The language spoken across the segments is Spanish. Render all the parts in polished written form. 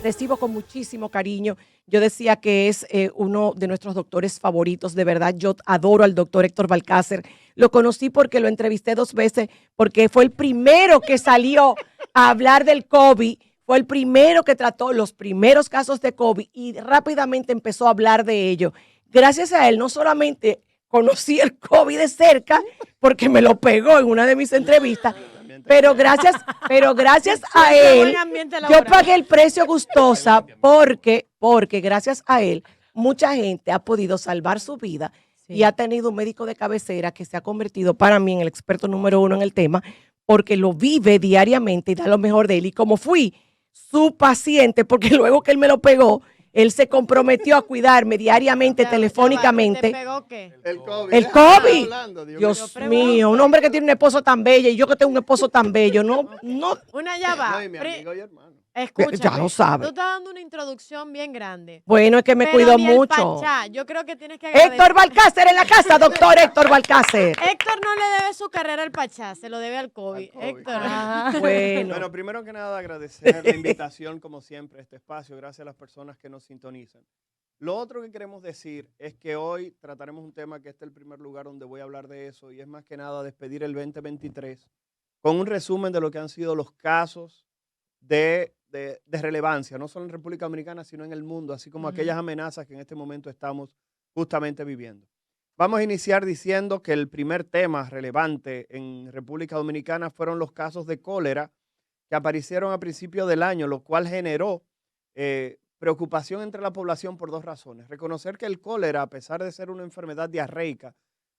recibo con muchísimo cariño. Yo decía que es uno de nuestros doctores favoritos, de verdad. Yo adoro al doctor Héctor Balcácer. Lo conocí porque lo entrevisté 2 veces, porque fue el primero que salió a hablar del COVID, fue el primero que trató los primeros casos de COVID y rápidamente empezó a hablar de ello. Gracias a él, no solamente conocí el COVID de cerca, porque me lo pegó en una de mis entrevistas, pero gracias a él, yo pagué el precio gustosa porque gracias a él, mucha gente ha podido salvar su vida y ha tenido un médico de cabecera que se ha convertido para mí en el experto número 1 en el tema, porque lo vive diariamente y da lo mejor de él. Y como fui su paciente, porque luego que él me lo pegó, él se comprometió a cuidarme diariamente, telefónicamente. ¿Te pegó qué? El COVID. El COVID. Hablando, Dios mío, un hombre que tiene un esposo tan bello y yo que tengo un esposo tan bello, no. Una ya va. No, y mi amigo y hermano. Escúchame, Ya lo sabe. tú estás dando una introducción bien grande. Bueno, es que me Pero cuido ni el mucho. Pachá, yo creo que tienes que agradecer. Héctor Balcácer en la casa, doctor Héctor Balcácer. Héctor no le debe su carrera al Pachá, se lo debe al COVID. Héctor. Bueno, primero que nada agradecer la invitación, como siempre, a este espacio. Gracias a las personas que nos sintonizan. Lo otro que queremos decir es que hoy trataremos un tema que este es el primer lugar donde voy a hablar de eso, y es más que nada despedir el 2023 con un resumen de lo que han sido los casos de relevancia, no solo en República Dominicana, sino en el mundo, así como aquellas amenazas que en este momento estamos justamente viviendo. Vamos a iniciar diciendo que el primer tema relevante en República Dominicana fueron los casos de cólera que aparecieron a principios del año, lo cual generó preocupación entre la población por 2 razones. Reconocer que el cólera, a pesar de ser una enfermedad diarreica,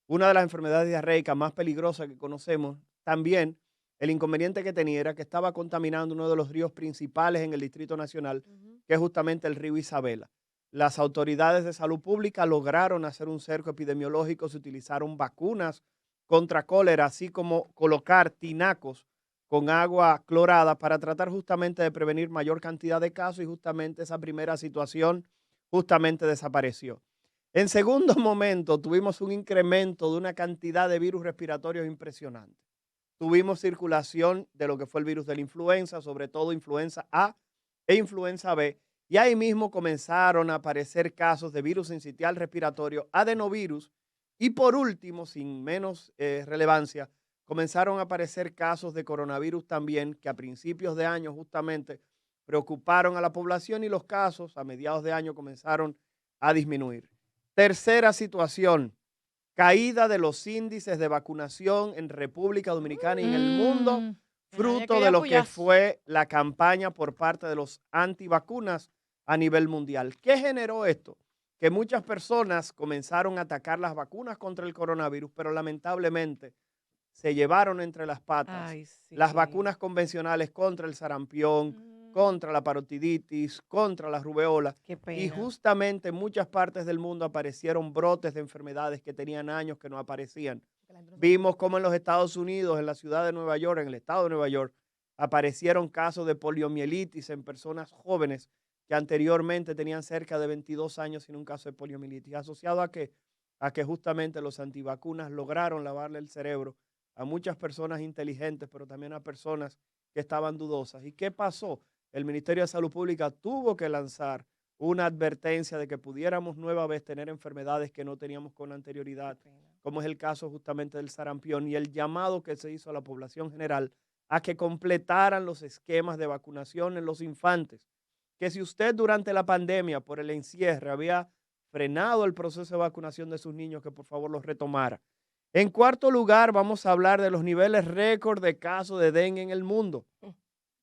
una de las enfermedades diarreicas más peligrosas que conocemos, también el inconveniente que tenía era que estaba contaminando uno de los ríos principales en el Distrito Nacional, que es justamente el río Isabela. Las autoridades de salud pública lograron hacer un cerco epidemiológico, se utilizaron vacunas contra cólera, así como colocar tinacos con agua clorada para tratar justamente de prevenir mayor cantidad de casos, y justamente esa primera situación justamente desapareció. En segundo momento, tuvimos un incremento de una cantidad de virus respiratorios impresionante. Tuvimos circulación de lo que fue el virus de la influenza, sobre todo influenza A e influenza B, y ahí mismo comenzaron a aparecer casos de virus sincitial respiratorio, adenovirus, y por último, sin menos relevancia, comenzaron a aparecer casos de coronavirus también, que a principios de año justamente preocuparon a la población, y los casos a mediados de año comenzaron a disminuir. Tercera situación, caída de los índices de vacunación en República Dominicana y en el mundo, fruto de lo que fue la campaña por parte de los antivacunas a nivel mundial. ¿Qué generó esto? Que muchas personas comenzaron a atacar las vacunas contra el coronavirus, pero lamentablemente se llevaron entre las patas las vacunas convencionales contra el sarampión, contra la parotiditis, contra la rubeola. Y justamente en muchas partes del mundo aparecieron brotes de enfermedades que tenían años que no aparecían. Vimos cómo en los Estados Unidos, en la ciudad de Nueva York, en el estado de Nueva York, aparecieron casos de poliomielitis en personas jóvenes que anteriormente tenían cerca de 22 años sin un caso de poliomielitis. ¿Asociado a qué? A que justamente los antivacunas lograron lavarle el cerebro a muchas personas inteligentes, pero también a personas que estaban dudosas. ¿Y qué pasó? El Ministerio de Salud Pública tuvo que lanzar una advertencia de que pudiéramos nueva vez tener enfermedades que no teníamos con anterioridad, como es el caso justamente del sarampión, y el llamado que se hizo a la población general a que completaran los esquemas de vacunación en los infantes. Que si usted durante la pandemia, por el encierre, había frenado el proceso de vacunación de sus niños, que por favor los retomara. En cuarto lugar, vamos a hablar de los niveles récord de casos de dengue en el mundo.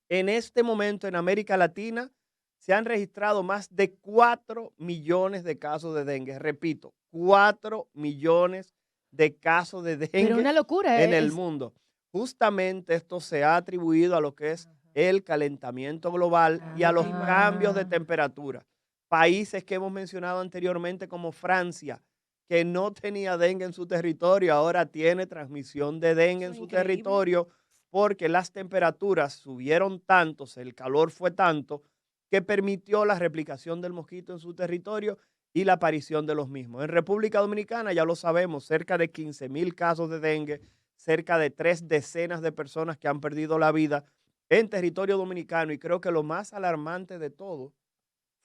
En este momento en América Latina se han registrado más de 4 millones de casos de dengue. Repito, 4 millones de casos de dengue. Pero una locura, en el mundo. Justamente esto se ha atribuido a lo que es el calentamiento global y a los cambios de temperatura. Países que hemos mencionado anteriormente como Francia, que no tenía dengue en su territorio, ahora tiene transmisión de dengue en su territorio, porque las temperaturas subieron tanto, el calor fue tanto, que permitió la replicación del mosquito en su territorio y la aparición de los mismos. En República Dominicana, ya lo sabemos, cerca de 15,000 casos de dengue, cerca de 3 decenas de personas que han perdido la vida, en territorio dominicano, y creo que lo más alarmante de todo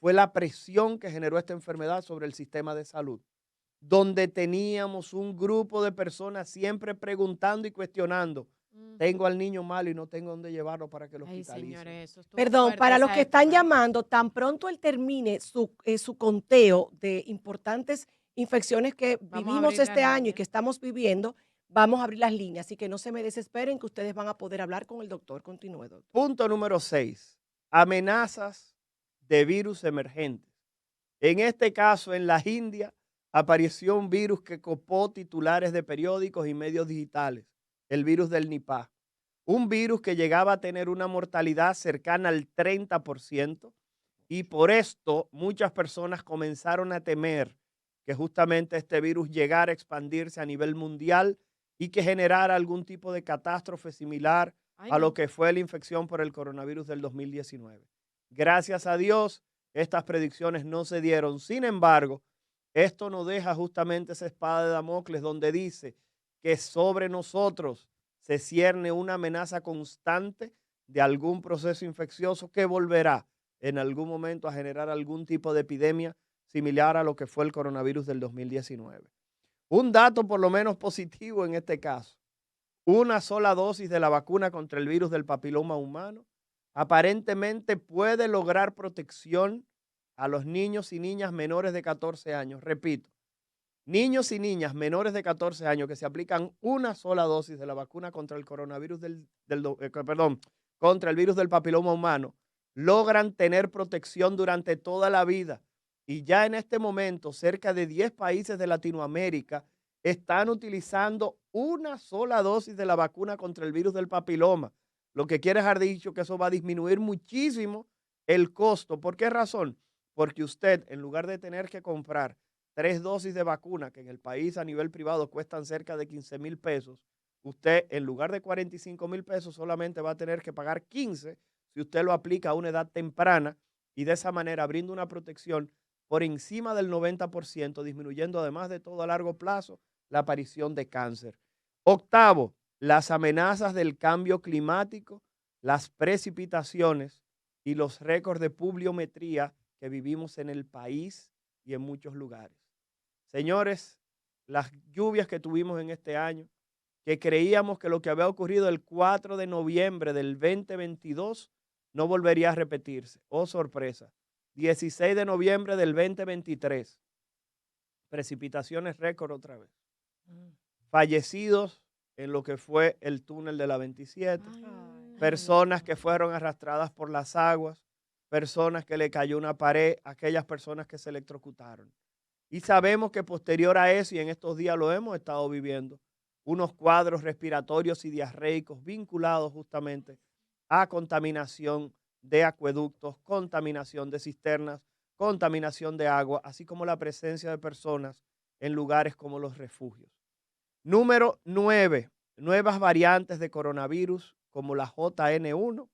fue la presión que generó esta enfermedad sobre el sistema de salud, donde teníamos un grupo de personas siempre preguntando y cuestionando, tengo al niño malo y no tengo dónde llevarlo para que lo Ay, hospitalicen. señores, eso estuvo Perdón, fuerte para los esa que están época. llamando, tan pronto él termine su conteo de importantes infecciones que Vamos a vivimos abrir las este año y líneas. que estamos viviendo, vamos a abrir las líneas. Así que no se me desesperen, que ustedes van a poder hablar con el doctor. Continúe, doctor. Punto número 6. Amenazas de virus emergentes. En este caso, en la India, apareció un virus que copó titulares de periódicos y medios digitales, el virus del Nipah. Un virus que llegaba a tener una mortalidad cercana al 30%, y por esto muchas personas comenzaron a temer que justamente este virus llegara a expandirse a nivel mundial y que generara algún tipo de catástrofe similar Ay, a lo no. que fue la infección por el coronavirus del 2019. Gracias a Dios, estas predicciones no se dieron. Sin embargo, esto nos deja justamente esa espada de Damocles donde dice que sobre nosotros se cierne una amenaza constante de algún proceso infeccioso que volverá en algún momento a generar algún tipo de epidemia similar a lo que fue el coronavirus del 2019. Un dato por lo menos positivo en este caso: una sola dosis de la vacuna contra el virus del papiloma humano aparentemente puede lograr protección a los niños y niñas menores de 14 años. Repito, niños y niñas menores de 14 años que se aplican una sola dosis de la vacuna contra el coronavirus contra el virus del papiloma humano, logran tener protección durante toda la vida. Y ya en este momento, cerca de 10 países de Latinoamérica están utilizando una sola dosis de la vacuna contra el virus del papiloma, lo que quiere dejar dicho que eso va a disminuir muchísimo el costo. ¿Por qué razón? Porque usted, en lugar de tener que comprar 3 dosis de vacuna que en el país a nivel privado cuestan cerca de 15,000 pesos, usted en lugar de 45,000 pesos solamente va a tener que pagar 15 si usted lo aplica a una edad temprana, y de esa manera brinda una protección por encima del 90%, disminuyendo además de todo a largo plazo la aparición de cáncer. Octavo, las amenazas del cambio climático, las precipitaciones y los récords de pluviometría que vivimos en el país y en muchos lugares. Señores, las lluvias que tuvimos en este año, que creíamos que lo que había ocurrido el 4 de noviembre del 2022 no volvería a repetirse. Oh, sorpresa. 16 de noviembre del 2023. Precipitaciones récord otra vez. Fallecidos en lo que fue el túnel de la 27. Personas que fueron arrastradas por las aguas. Personas que le cayó una pared. Aquellas personas que se electrocutaron. Y sabemos que posterior a eso, y en estos días lo hemos estado viviendo, unos cuadros respiratorios y diarreicos vinculados justamente a contaminación de acueductos, contaminación de cisternas, contaminación de agua, así como la presencia de personas en lugares como los refugios. Número 9, nuevas variantes de coronavirus como la JN1,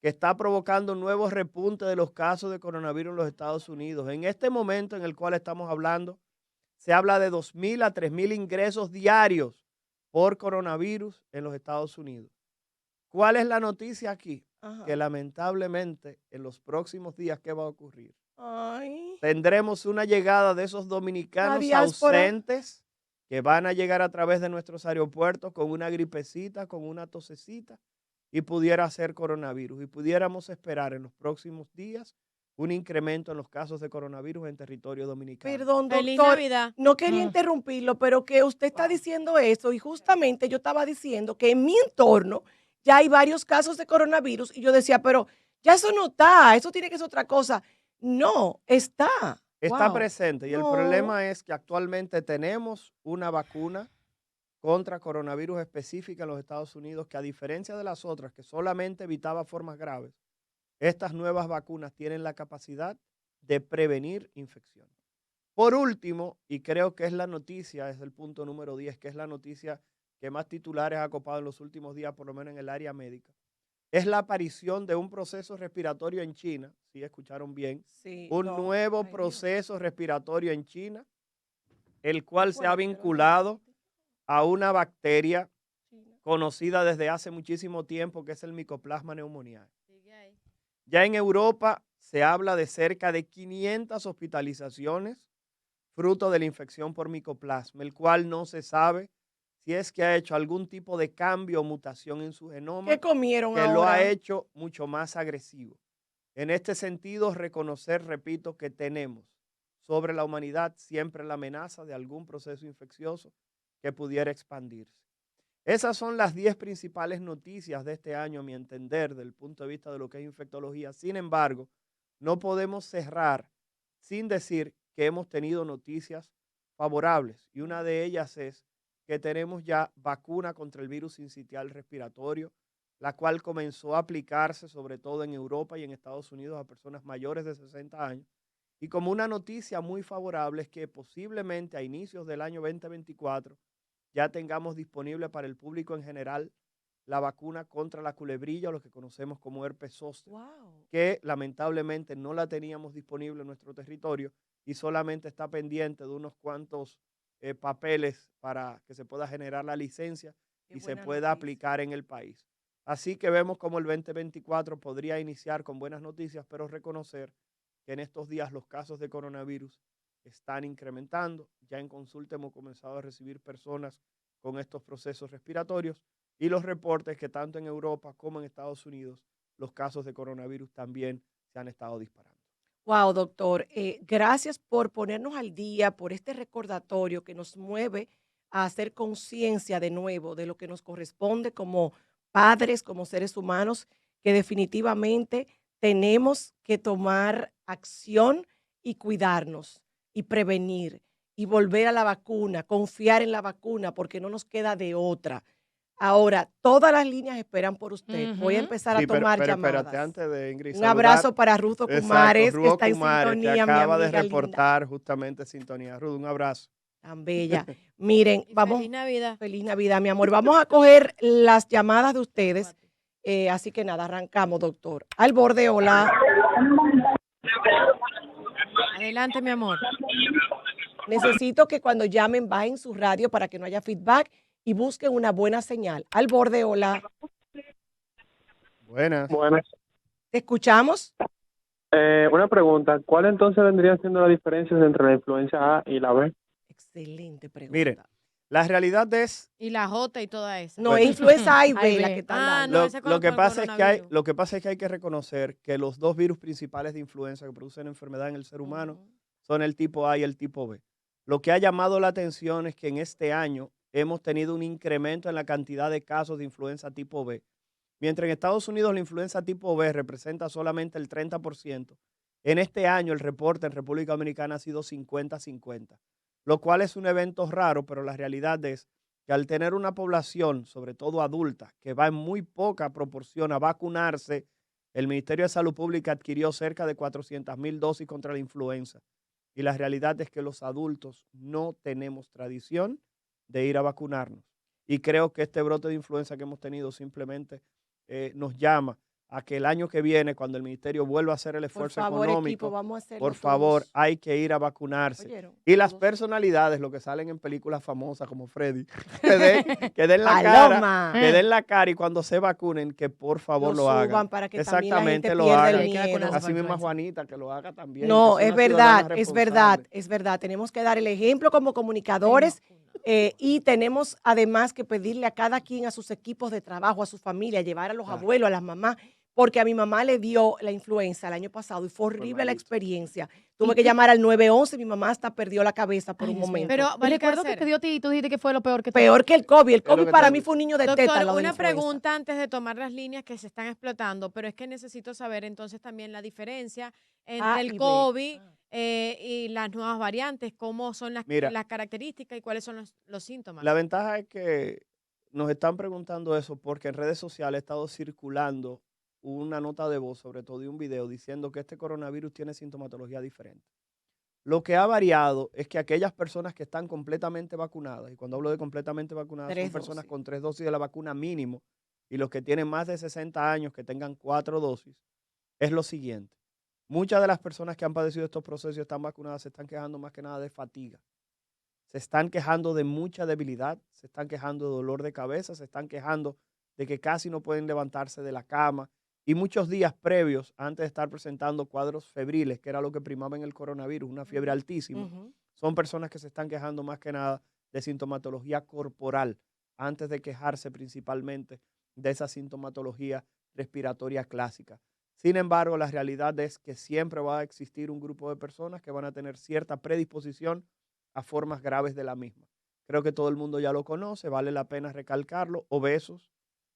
que está provocando nuevos repuntes de los casos de coronavirus en los Estados Unidos. En este momento en el cual estamos hablando, se habla de 2,000 a 3,000 ingresos diarios por coronavirus en los Estados Unidos. ¿Cuál es la noticia aquí? Ajá. Que lamentablemente en los próximos días, ¿qué va a ocurrir? Ay, Tendremos una llegada de esos la dominicanos diáspora. ausentes que van a llegar a través de nuestros aeropuertos con una gripecita, con una tosecita, y pudiera ser coronavirus. Y pudiéramos esperar en los próximos días un incremento en los casos de coronavirus en territorio dominicano. Perdón, Feliz doctor, Navidad. no quería interrumpirlo, pero que usted está diciendo eso y justamente yo estaba diciendo que en mi entorno ya hay varios casos de coronavirus y yo decía, pero ya eso no está, eso tiene que ser otra cosa. No, está. Está Wow. presente, y el No. problema es que actualmente tenemos una vacuna contra coronavirus específica en los Estados Unidos que, a diferencia de las otras que solamente evitaba formas graves, estas nuevas vacunas tienen la capacidad de prevenir infecciones. Por último, y creo que es la noticia, es el punto número 10, que es la noticia que más titulares ha copado en los últimos días, por lo menos en el área médica, es la aparición de un proceso respiratorio en China, si escucharon bien, Sí, un no. nuevo Ay, Dios. proceso respiratorio en China, el cual se ha Fuerte, ¿no? vinculado a una bacteria conocida desde hace muchísimo tiempo, que es el Mycoplasma pneumoniae. Sigue ahí. Ya en Europa se habla de cerca de 500 hospitalizaciones fruto de la infección por micoplasma, el cual no se sabe si es que ha hecho algún tipo de cambio o mutación en su ¿Qué genoma comieron que lo ha ahora? hecho mucho más agresivo. En este sentido, reconocer, repito, que tenemos sobre la humanidad siempre la amenaza de algún proceso infeccioso que pudiera expandirse. Esas son las 10 principales noticias de este año, a mi entender, desde el punto de vista de lo que es infectología. Sin embargo, no podemos cerrar sin decir que hemos tenido noticias favorables, y una de ellas es que tenemos ya vacuna contra el virus sincitial respiratorio, la cual comenzó a aplicarse sobre todo en Europa y en Estados Unidos a personas mayores de 60 años. Y como una noticia muy favorable es que posiblemente a inicios del año 2024 ya tengamos disponible para el público en general la vacuna contra la culebrilla, o lo que conocemos como herpes zóster, Wow. que lamentablemente no la teníamos disponible en nuestro territorio y solamente está pendiente de unos cuantos papeles para que se pueda generar la licencia Qué y se buena pueda noticia. aplicar en el país. Así que vemos como el 2024 podría iniciar con buenas noticias, pero reconocer que en estos días los casos de coronavirus están incrementando. Ya en consulta hemos comenzado a recibir personas con estos procesos respiratorios y los reportes que tanto en Europa como en Estados Unidos los casos de coronavirus también se han estado disparando. Wow, doctor. Gracias por ponernos al día, por este recordatorio que nos mueve a hacer conciencia de nuevo de lo que nos corresponde como padres, como seres humanos, que definitivamente tenemos que tomar acción y cuidarnos y prevenir y volver a la vacuna, confiar en la vacuna, porque no nos queda de otra. Ahora, todas las líneas esperan por usted. Voy a Ujú. empezar a Sí, tomar pero espérate, llamadas. antes de Ingrid Un saludar, abrazo para Ruth exacto, Ocumares, que Rudo está en Kumare, que sintonía, mi acaba de amiga linda, reportar justamente sintonía. Rudo, un abrazo. tan bella. Miren, Y vamos, feliz Navidad. feliz Navidad, mi amor. Vamos a coger las llamadas de Digo a ustedes. ti. Así que nada, arrancamos, doctor. Al borde, hola. Adelante, mi amor. Necesito que cuando llamen bajen su radio para que no haya feedback y busquen una buena señal. Al borde, hola. Buenas. Buenas. ¿Te escuchamos? Una pregunta, ¿cuál entonces vendría siendo la diferencia entre la influencia A y la B? Excelente Miren, pregunta. la realidad es, Y la J y toda esa. No, bueno, es influenza A y Ay, B la ve. que están Ah, dando. no, ese es con lo que el pasa es que coronavirus. lo que pasa es que hay que reconocer que los dos virus principales de influenza que producen enfermedad en el ser humano Ujú. son el tipo A y el tipo B. Lo que ha llamado la atención es que en este año hemos tenido un incremento en la cantidad de casos de influenza tipo B. Mientras en Estados Unidos la influenza tipo B representa solamente el 30%, en este año el reporte en República Dominicana ha sido 50-50, lo cual es un evento raro, pero la realidad es que al tener una población, sobre todo adulta, que va en muy poca proporción a vacunarse, el Ministerio de Salud Pública adquirió cerca de 400,000 dosis contra la influenza. Y la realidad es que los adultos no tenemos tradición de ir a vacunarnos. Y creo que este brote de influenza que hemos tenido simplemente nos llama a que el año que viene, cuando el ministerio vuelva a hacer el Por esfuerzo favor, equipo, económico, vamos a hacerlo por favor, todos. hay que ir a vacunarse. ¿Oyeron? Y las Todos. personalidades, lo que salen en películas famosas como Freddy, que den la Paloma. cara, que den la cara y cuando se vacunen, que por favor Lo lo hagan. suban para que también la gente Exactamente, lo pierda el hagan. Hay que vacunarse miedo. para Así misma influenza. Juanita, que lo haga también. No, que es una ciudadana verdad, es verdad, responsable. es verdad. Tenemos que dar el ejemplo como comunicadores y tenemos además que pedirle a cada quien, a sus equipos de trabajo, a su familia, llevar a los Claro. abuelos, a las mamás, porque a mi mamá le dio la influenza el año pasado y fue horrible la malito. experiencia. Tuve que llamar al 911, mi mamá hasta perdió la cabeza por Ay, un Dios mío. momento. Pero, Y recuerdo que Balcácer, te dio a ti y tú dijiste que fue lo peor que te Peor que el COVID. El Es lo COVID que para te mí digo. fue un niño de doctor, teta, lo de la una influenza. pregunta antes de tomar las líneas que se están explotando, pero es que necesito saber entonces también la diferencia entre A y el B. COVID Ah. y las nuevas variantes, cómo son Mira, las características y cuáles son los síntomas. la ventaja es que nos están preguntando eso porque en redes sociales ha estado circulando una nota de voz, sobre todo y un video, diciendo que este coronavirus tiene sintomatología diferente. Lo que ha variado es que aquellas personas que están completamente vacunadas, y cuando hablo de completamente vacunadas, son 3 personas dosis. con 3 dosis de la vacuna mínimo, y los que tienen más de 60 años que tengan 4 dosis, es lo siguiente. Muchas de las personas que han padecido estos procesos y están vacunadas se están quejando más que nada de fatiga. se están quejando de mucha debilidad, se están quejando de dolor de cabeza, se están quejando de que casi no pueden levantarse de la cama y muchos días previos, antes de estar presentando cuadros febriles, que era lo que primaba en el coronavirus, una fiebre altísima, son personas que se están quejando más que nada de sintomatología corporal, antes de quejarse principalmente de esa sintomatología respiratoria clásica. Sin embargo, la realidad es que siempre va a existir un grupo de personas que van a tener cierta predisposición a formas graves de la misma. Creo que todo el mundo ya lo conoce, vale la pena recalcarlo: obesos,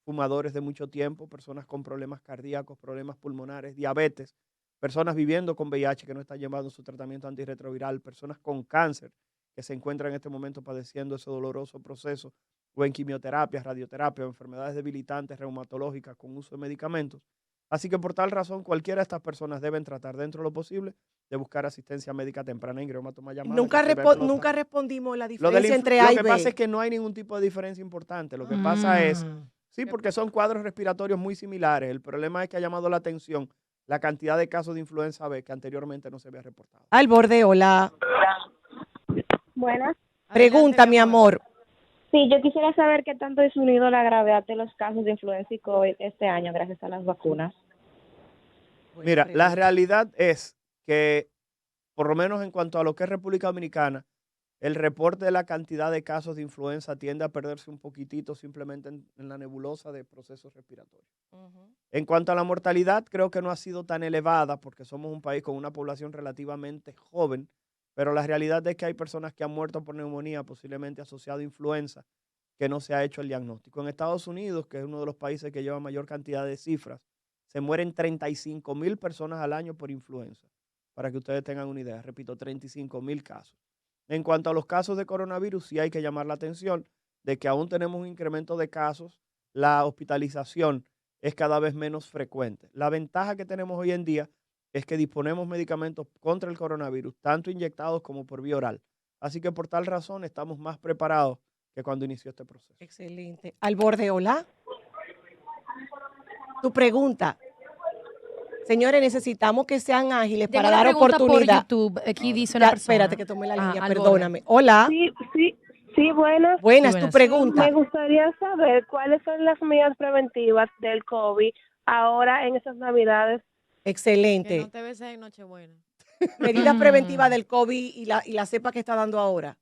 fumadores de mucho tiempo, personas con problemas cardíacos, problemas pulmonares, diabetes, personas viviendo con VIH que no están llevando su tratamiento antirretroviral, personas con cáncer que se encuentran en este momento padeciendo ese doloroso proceso, o en quimioterapia, radioterapia, o enfermedades debilitantes reumatológicas con uso de medicamentos. Así que por tal razón, cualquiera de estas personas deben tratar dentro de lo posible de buscar asistencia médica temprana. Ingrid, vamos a tomar llamada. Nunca respondimos la Lo diferencia entre A lo y que B. pasa es que no hay ningún tipo de diferencia importante. Lo que pasa es, sí, porque son cuadros respiratorios muy similares. El problema es que ha llamado la atención la cantidad de casos de influenza B que anteriormente no se había reportado. Al borde, hola. Buenas. Pregunta, mi amor. Sí, yo quisiera saber qué tanto ha disminuido la gravedad de los casos de influenza y COVID este año gracias a las vacunas. Mira, la realidad es que, por lo menos en cuanto a lo que es República Dominicana, el reporte de la cantidad de casos de influenza tiende a perderse un poquitito simplemente en la nebulosa de procesos respiratorios. En cuanto a la mortalidad, creo que no ha sido tan elevada porque somos un país con una población relativamente joven, pero la realidad es que hay personas que han muerto por neumonía, posiblemente asociado a influenza, que no se ha hecho el diagnóstico. En Estados Unidos, que es uno de los países que lleva mayor cantidad de cifras, se mueren 35,000 personas al año por influenza, para que ustedes tengan una idea. Repito, 35,000 casos. En cuanto a los casos de coronavirus, sí hay que llamar la atención de que aún tenemos un incremento de casos, la hospitalización es cada vez menos frecuente. La ventaja que tenemos hoy en día es que disponemos medicamentos contra el coronavirus, tanto inyectados como por vía oral. Así que por tal razón estamos más preparados que cuando inició este proceso. Excelente. Al borde, hola. Tu pregunta. Señores, necesitamos que sean ágiles Tengo para una dar pregunta oportunidad. por YouTube. Aquí dice una persona. Espérate que tomé la línea, al borde. perdóname. Hola. Sí, buenas. Buenas, Sí, tu buenas. pregunta. Me gustaría saber cuáles son las medidas preventivas del COVID ahora en estas Navidades. Que Excelente. no te beses en Nochebuena. Medidas preventivas del COVID y la cepa que está dando ahora.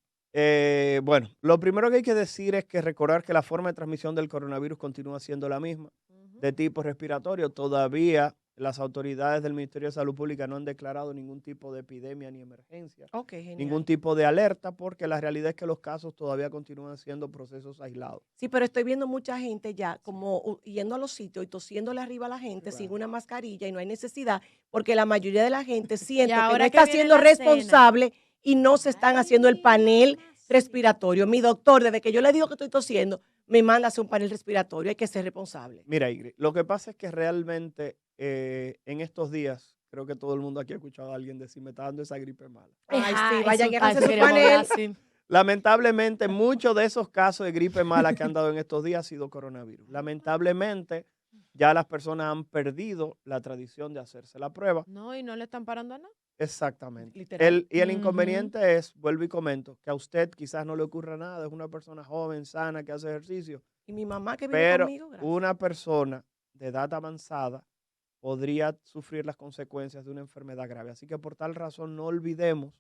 Bueno, lo primero que hay que decir es que recordar que la forma de transmisión del coronavirus continúa siendo la misma, de tipo respiratorio. Todavía las autoridades del Ministerio de Salud Pública no han declarado ningún tipo de epidemia ni emergencia, Ok, genial. ningún tipo de alerta, porque la realidad es que los casos todavía continúan siendo procesos aislados. Sí, pero estoy viendo mucha gente ya como yendo a los sitios y tosiéndole arriba a la gente sin una mascarilla y no hay necesidad porque la mayoría de la gente siente que no ahora que está viene siendo la cena. responsable y no se están haciendo el panel mamacita. respiratorio. Mi doctor, desde que yo le digo que estoy tosiendo, me manda a hacer un panel respiratorio. Hay que ser responsable. Mira, Ingrid, lo que pasa es que realmente en estos días, creo que todo el mundo aquí ha escuchado a alguien decir, me está dando esa gripe mala. Ay, Ajá, sí, vayan y eso háganse su queremos panel. hablar, sí. Lamentablemente, muchos de esos casos de gripe mala que han dado en estos días ha sido coronavirus. Lamentablemente, ya las personas han perdido la tradición de hacerse la prueba. No, y no le están parando a nada. Exactamente. Literal. El Ujú. inconveniente es, vuelvo y comento, que a usted quizás no le ocurra nada, es una persona joven, sana, que hace ejercicio, Y mi mamá que vive pero conmigo, gracias. una persona de edad avanzada podría sufrir las consecuencias de una enfermedad grave. Así que por tal razón no olvidemos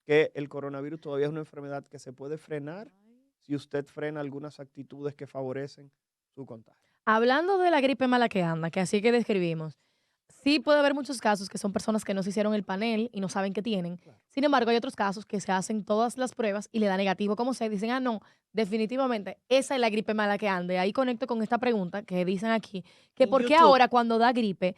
que el coronavirus todavía es una enfermedad que se puede frenar si usted frena algunas actitudes que favorecen su contagio. Hablando de la gripe mala que anda, que así que describimos, sí puede haber muchos casos que son personas que no se hicieron el panel y no saben qué tienen. Claro. Sin embargo, hay otros casos que se hacen todas las pruebas y le da negativo como se dicen, no, definitivamente esa es la gripe mala que anda. Y ahí conecto con esta pregunta que dicen aquí, que En por qué YouTube. ahora cuando da gripe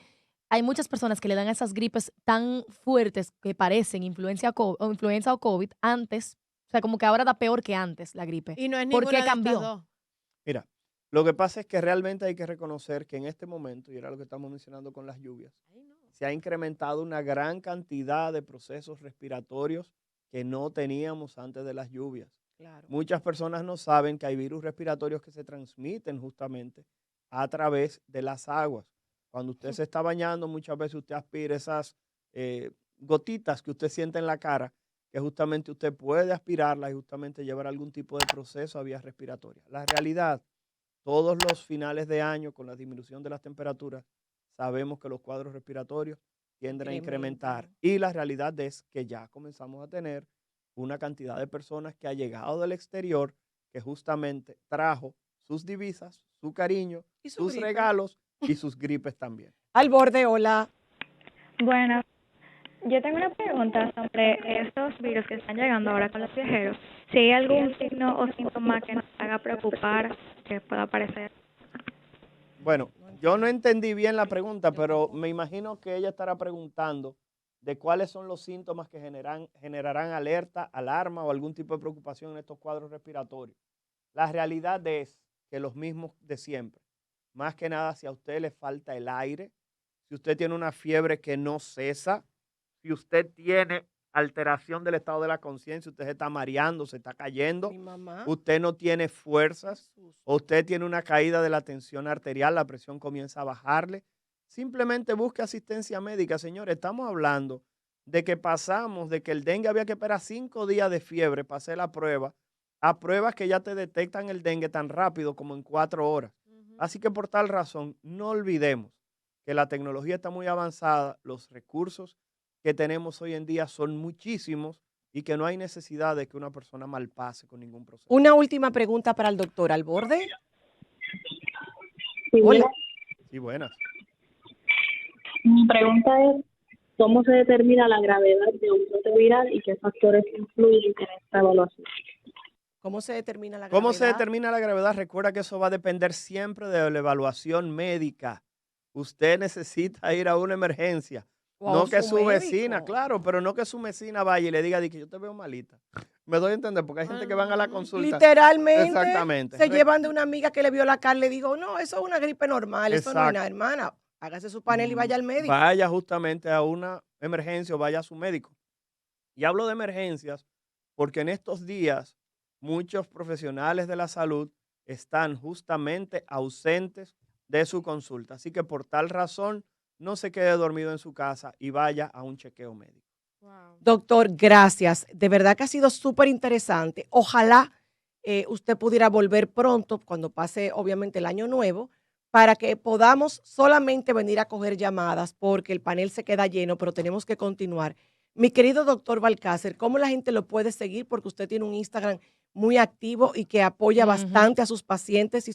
hay muchas personas que le dan esas gripes tan fuertes que parecen influenza o COVID antes, o sea, como que ahora da peor que antes la gripe. Y no es ¿Por ninguna qué de estas cambió? dos. Mira, lo que pasa es que realmente hay que reconocer que en este momento, y era lo que estamos mencionando con las lluvias, se ha incrementado una gran cantidad de procesos respiratorios que no teníamos antes de las lluvias. Claro. Muchas personas no saben que hay virus respiratorios que se transmiten justamente a través de las aguas. Cuando usted se está bañando, muchas veces usted aspira esas gotitas que usted siente en la cara, que justamente usted puede aspirarla y justamente llevar algún tipo de proceso a vías respiratorias. La realidad, todos los finales de año con la disminución de las temperaturas, sabemos que los cuadros respiratorios tienden a incrementar. Y la realidad es que ya comenzamos a tener una cantidad de personas que ha llegado del exterior que justamente trajo sus divisas, su cariño, Y su sus gripe. regalos y sus gripes también. Al borde, hola. Bueno, yo tengo una pregunta sobre estos virus que están llegando ahora con los viajeros. Si hay algún signo o síntoma que nos haga preocupar que pueda aparecer. Bueno, yo no entendí bien la pregunta, pero me imagino que ella estará preguntando de cuáles son los síntomas que generarán alerta, alarma o algún tipo de preocupación en estos cuadros respiratorios. La realidad es que los mismos de siempre. Más que nada, si a usted le falta el aire, si usted tiene una fiebre que no cesa, si usted tiene alteración del estado de la conciencia, usted se está mareando, se está cayendo, Mi mamá. usted no tiene fuerzas, Jesús. o usted tiene una caída de la tensión arterial, la presión comienza a bajarle, simplemente busque asistencia médica. Señores, estamos hablando de que pasamos de que el dengue había que esperar 5 días de fiebre para hacer la prueba, a pruebas que ya te detectan el dengue tan rápido como en 4 horas. Así que por tal razón, no olvidemos que la tecnología está muy avanzada, los recursos que tenemos hoy en día son muchísimos y que no hay necesidad de que una persona malpase con ningún proceso. Una última pregunta para el doctor al borde. Sí, Hola. Sí, buenas. mi pregunta es, ¿cómo se determina la gravedad de un brote viral y qué factores influyen en esta evaluación? ¿Cómo se determina la ¿Cómo se gravedad? determina la gravedad? Recuerda que eso va a depender siempre de la evaluación médica. Usted necesita ir a una emergencia. O a No que su médico. vecina, claro, pero no que su vecina vaya y le diga que yo te veo malita. Me doy a entender, porque hay gente que van a la consulta. Literalmente. Exactamente. Se llevan de una amiga que le vio la cara, le digo, no, eso es una gripe normal, eso no es Exacto. nada, hermana. Hágase su panel y vaya al médico. Vaya justamente a una emergencia o vaya a su médico. Y hablo de emergencias porque en estos días muchos profesionales de la salud están justamente ausentes de su consulta. Así que por tal razón, no se quede dormido en su casa y vaya a un chequeo médico. Wow. Doctor, gracias. De verdad que ha sido súper interesante. Ojalá usted pudiera volver pronto, cuando pase obviamente el año nuevo, para que podamos solamente venir a coger llamadas, porque el panel se queda lleno, pero tenemos que continuar. Mi querido doctor Balcácer, ¿cómo la gente lo puede seguir? Porque usted tiene un Instagram muy activo y que apoya bastante a sus pacientes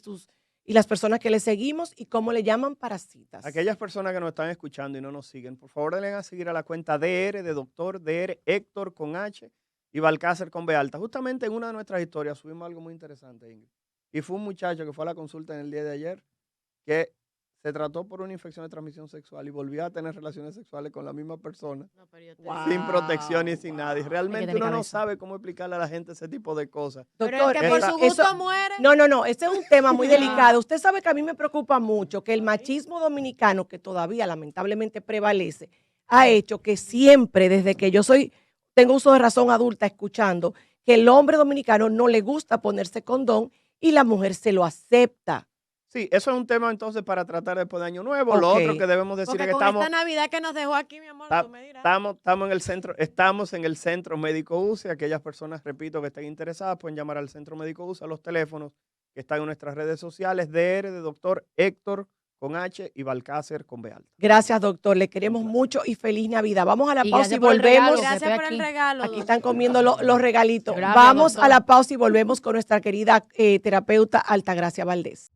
y las personas que le seguimos, y cómo le llaman para citas. Aquellas personas que nos están escuchando y no nos siguen, por favor denle a seguir a la cuenta DR de doctor DR Héctor con H y Balcácer con B alta. Justamente en una de nuestras historias subimos algo muy interesante, Ingrid. Y fue un muchacho que fue a la consulta en el día de ayer que se trató por una infección de transmisión sexual y volvió a tener relaciones sexuales con la misma persona No, pero yo te- Wow. sin protección y sin nada. Y realmente tener uno no cabeza. sabe cómo explicarle a la gente ese tipo de cosas. Pero Doctor, el que por esa- su gusto eso- muere. No, este es un tema muy delicado. Usted sabe que a mí me preocupa mucho que el machismo dominicano, que todavía lamentablemente prevalece, ha hecho que siempre, desde que tengo uso de razón adulta escuchando, que el hombre dominicano no le gusta ponerse condón y la mujer se lo acepta. Sí, eso es un tema entonces para tratar después de Año Nuevo. Lo Ok. otro que debemos decir Porque es que con estamos... esta Navidad que nos dejó aquí, mi amor, Ta- tú me dirás. Estamos en el Centro Médico UCE. Aquellas personas, repito, que estén interesadas pueden llamar al Centro Médico UCE a los teléfonos que están en nuestras redes sociales, DR de doctor Héctor con H y Balcácer con B alta. Gracias, doctor. Le queremos mucho y feliz Navidad. Vamos a la Y pausa y gracias por el regalo, volvemos. que Gracias estoy por el aquí. regalo. Aquí doctor. están comiendo los regalitos. Gracias, Vamos doctor. a la pausa y volvemos con nuestra querida terapeuta Altagracia Valdés.